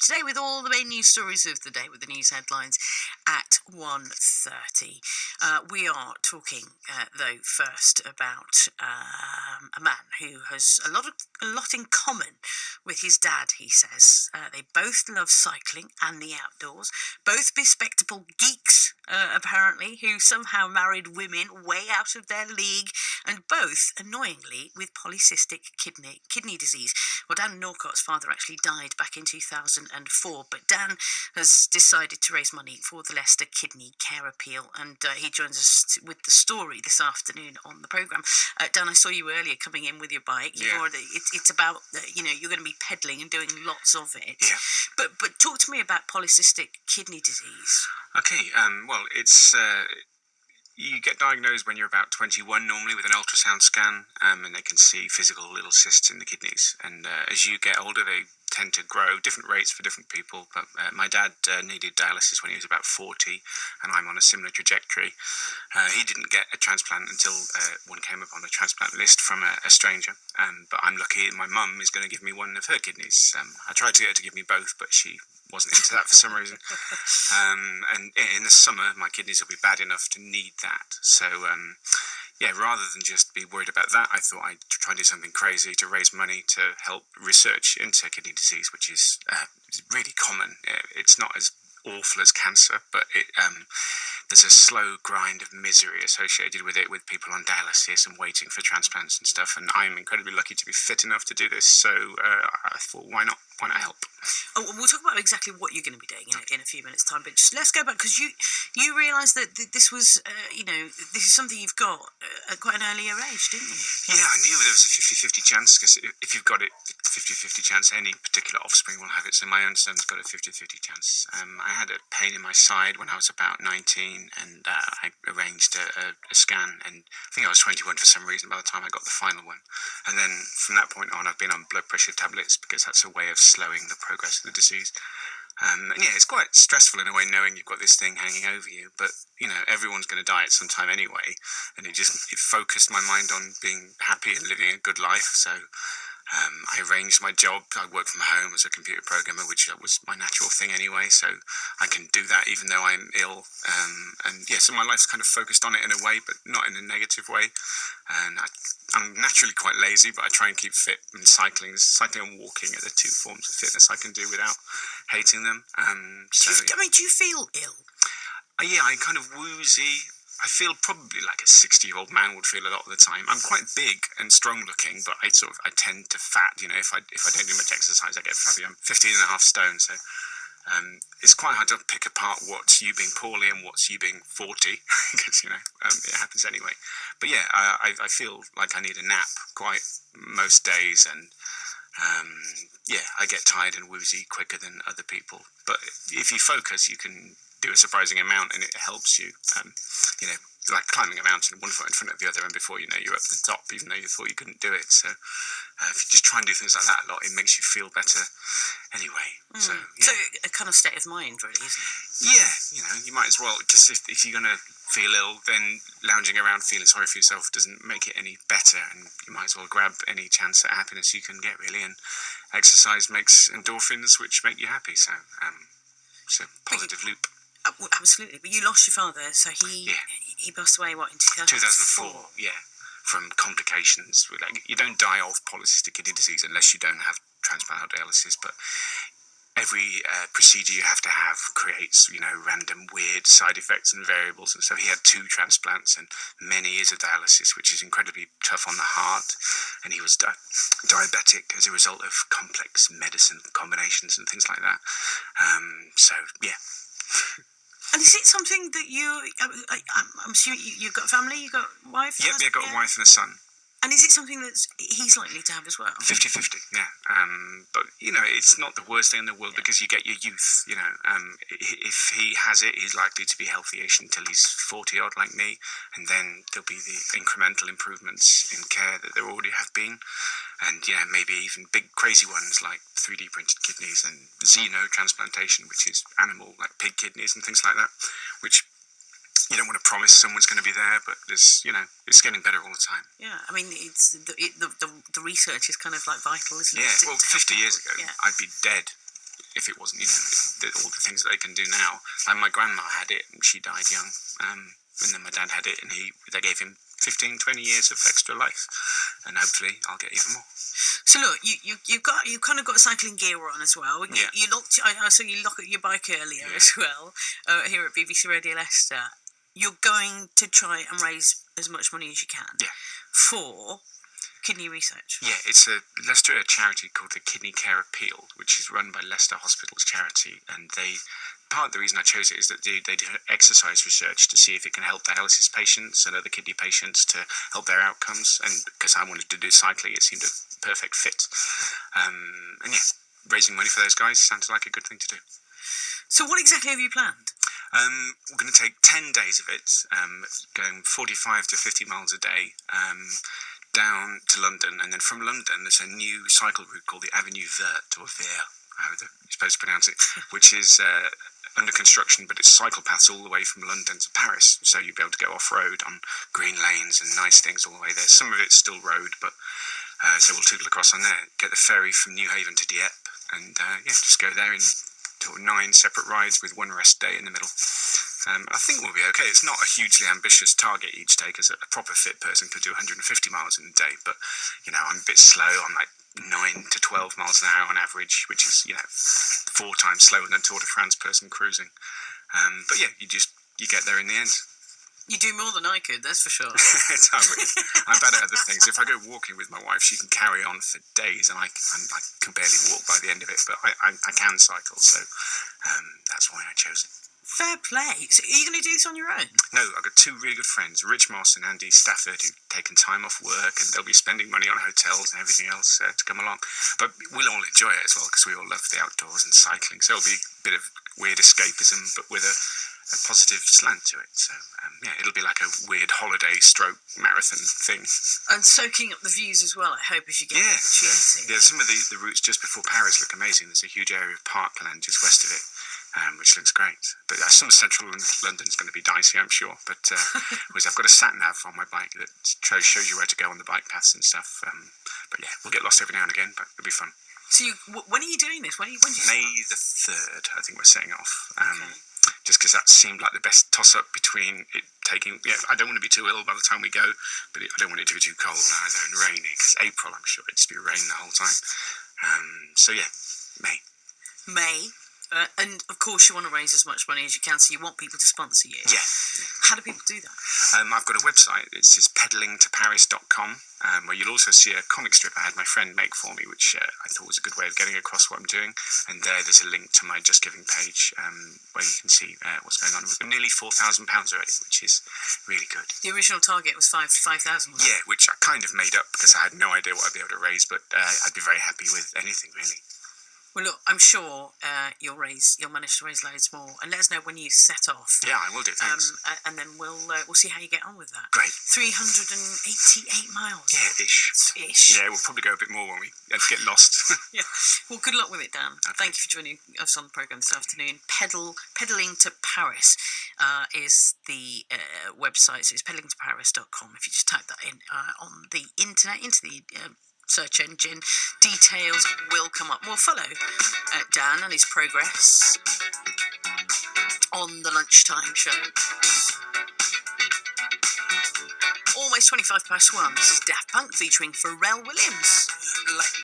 to date with all the main news stories of the day with the news headlines at 1:30. We are talking, though, first about a man who has a lot in common with his dad, he says. They both love cycling and the outdoors, both bespectacled geeks, apparently, who somehow married women way out of their league, and both, annoyingly, with polycystic kidney disease. Well, Dan Norcott's father actually died back in 2004, but Dan has decided to raise money for the Leicester Kidney Care Appeal, and he joins us with the story this afternoon on the programme. Dan, I saw you earlier coming in with your bike. It's about, you're going to be pedalling and doing lots of it. Yeah. But talk to me about polycystic kidney disease. Okay, well, it's... you get diagnosed when you're about 21 normally with an ultrasound scan, and they can see physical little cysts in the kidneys. And as you get older, they tend to grow, different rates for different people. But my dad needed dialysis when he was about 40, and I'm on a similar trajectory. He didn't get a transplant until one came up on a transplant list from a stranger. But I'm lucky my mum is going to give me one of her kidneys. I tried to get her to give me both, but she wasn't into that for some reason. And in the summer, my kidneys will be bad enough to need that. So, rather than just be worried about that, I thought I'd try and do something crazy to raise money to help research into kidney disease, which is really common. It's not as awful as cancer, but there's a slow grind of misery associated with it, with people on dialysis and waiting for transplants and stuff. And I'm incredibly lucky to be fit enough to do this. So I thought, why not? Why not help? Oh, we'll talk about exactly what you're going to be doing in a few minutes' time. But just let's go back, because you realised that this was, this is something you've got at quite an earlier age, didn't you? Yeah, I knew there was a 50-50 chance, because if you've got it, 50-50 chance, any particular offspring will have it. So my own son's got a 50-50 chance. I had a pain in my side when I was about 19, and I arranged a scan, and I think I was 21 for some reason by the time I got the final one. And then from that point on, I've been on blood pressure tablets, because that's a way of slowing the progress of the disease. And it's quite stressful in a way, knowing you've got this thing hanging over you, but everyone's going to die at some time anyway, and it focused my mind on being happy and living a good life. So I arranged my job. I work from home as a computer programmer, which was my natural thing anyway, so I can do that even though I'm ill. So my life's kind of focused on it in a way, but not in a negative way. And I'm naturally quite lazy, but I try and keep fit. And cycling and walking are the two forms of fitness I can do without hating them. Do you feel ill? I'm kind of woozy. I feel probably like a 60-year-old man would feel a lot of the time. I'm quite big and strong-looking, but I tend to fat. If I don't do much exercise, I get fatty. I'm 15.5 stone, so it's quite hard to pick apart what's you being poorly and what's you being 40, because it happens anyway. But I feel like I need a nap quite most days, and I get tired and woozy quicker than other people. But if you focus, you can do a surprising amount, and it helps you. Like climbing a mountain, one foot in front of the other, and before you know, you're up the top, even though you thought you couldn't do it. So if you just try and do things like that a lot, it makes you feel better anyway. So a kind of state of mind, really, isn't it? Yeah, you might as well, because if you're going to feel ill, then lounging around feeling sorry for yourself doesn't make it any better, and you might as well grab any chance at happiness you can get, really. And exercise makes endorphins, which make you happy. So it's a positive loop. Absolutely, but you lost your father, so he passed away, in 2004? From complications. You don't die of polycystic kidney disease unless you don't have transplant or dialysis, but every procedure you have to have creates, random weird side effects and variables, and so he had 2 transplants and many years of dialysis, which is incredibly tough on the heart, and he was diabetic as a result of complex medicine combinations and things like that. And is it something that I'm assuming you've got a family, you've got a wife? Yep, I've got a wife and a son. And is it something that he's likely to have as well? 50-50, yeah. But, it's not the worst thing in the world, because you get your youth, if he has it, he's likely to be healthy-ish until he's 40-odd like me, and then there'll be the incremental improvements in care that there already have been, and, maybe even big crazy ones like 3D printed kidneys and xenotransplantation, which is animal, like pig kidneys and things like that, which you don't want to promise someone's going to be there, but there's, it's getting better all the time. Yeah, I mean, it's the research is kind of like vital, isn't it? Yeah, well, 50 years ago, I'd be dead. if it wasn't, all the things that they can do now. And my grandma had it, and she died young. And then my dad had it, and they gave him 15, 20 years of extra life, and hopefully I'll get even more. So look, you kind of got cycling gear on as well. Yeah. I saw you lock at your bike earlier Yeah. as well here at BBC Radio Leicester. You're going to try and raise as much money as you can for kidney research. Yeah, it's Leicester, a charity called the Kidney Care Appeal, which is run by Leicester Hospitals Charity, and part of the reason I chose it is that they do exercise research to see if it can help dialysis patients and other kidney patients to help their outcomes. And because I wanted to do cycling, it seemed a perfect fit. And yeah, raising money for those guys sounded like a good thing to do. So what exactly have you planned? We're going to take 10 days of it, going 45 to 50 miles a day, down to London, and then from London there's a new cycle route called the Avenue Verte, or Vert, however you're supposed to pronounce it, which is under construction, but it's cycle paths all the way from London to Paris, so you'll be able to go off-road on green lanes and nice things all the way there. Some of it's still road, but so we'll tootle across on there, get the ferry from Newhaven to Dieppe, and just go there in 9 separate rides with one rest day in the middle. I think we'll be okay. It's not a hugely ambitious target each day, because a proper fit person could do 150 miles in a day, but I'm a bit slow. I'm like 9 to 12 miles an hour on average, which is 4 times slower than a Tour de France person cruising. But yeah, you get there in the end. You do more than I could, that's for sure. I'm bad at other things. If I go walking with my wife, she can carry on for days, and I can barely walk by the end of it, but I can cycle, so that's why I chose it. Fair play. So are you going to do this on your own? No, I've got 2 really good friends, Rich Moss and Andy Stafford, who've taken time off work, and they'll be spending money on hotels and everything else to come along. But we'll all enjoy it as well, because we all love the outdoors and cycling, so it'll be a bit of weird escapism, but with a positive slant to it. So it'll be like a weird holiday stroke marathon thing. And soaking up the views as well, I hope, if you get the opportunity. Yeah, some of the routes just before Paris look amazing. There's a huge area of parkland just west of it, which looks great. But some of central London's going to be dicey, I'm sure. But I've got a sat-nav on my bike that shows you where to go on the bike paths and stuff. But yeah, we'll get lost every now and again, but it'll be fun. So when are you doing this? When do you May the 3rd, I think we're setting off. Just because that seemed like the best toss-up between it taking... I don't want to be too ill by the time we go, but I don't want it to be too cold either and rainy, because April, I'm sure it'd just be rain the whole time. May. And of course you want to raise as much money as you can, so you want people to sponsor you. Yeah. How do people do that? I've got a website. It's pedalingtoparis.com, where you'll also see a comic strip I had my friend make for me, which I thought was a good way of getting across what I'm doing. And there's a link to my Just Giving page, where you can see what's going on. We've got nearly £4,000 already, which is really good. The original target was 5,000. Yeah, which I kind of made up because I had no idea what I'd be able to raise, but I'd be very happy with anything, really. Well, look, I'm sure you'll manage to raise loads more, and let us know when you set off. Yeah, I will do. Thanks. And then we'll see how you get on with that. Great. 388 miles. Yeah, ish. Yeah, we'll probably go a bit more when we get lost. Yeah. Well, good luck with it, Dan. Okay. Thank you for joining us on the programme this afternoon. Pedaling to Paris is the website. So it's pedalingtoparis.com. If you just type that in on the internet into the search engine, details will come up. We'll follow Dan and his progress on the lunchtime show. Almost 1:25. This is Daft Punk featuring Pharrell Williams.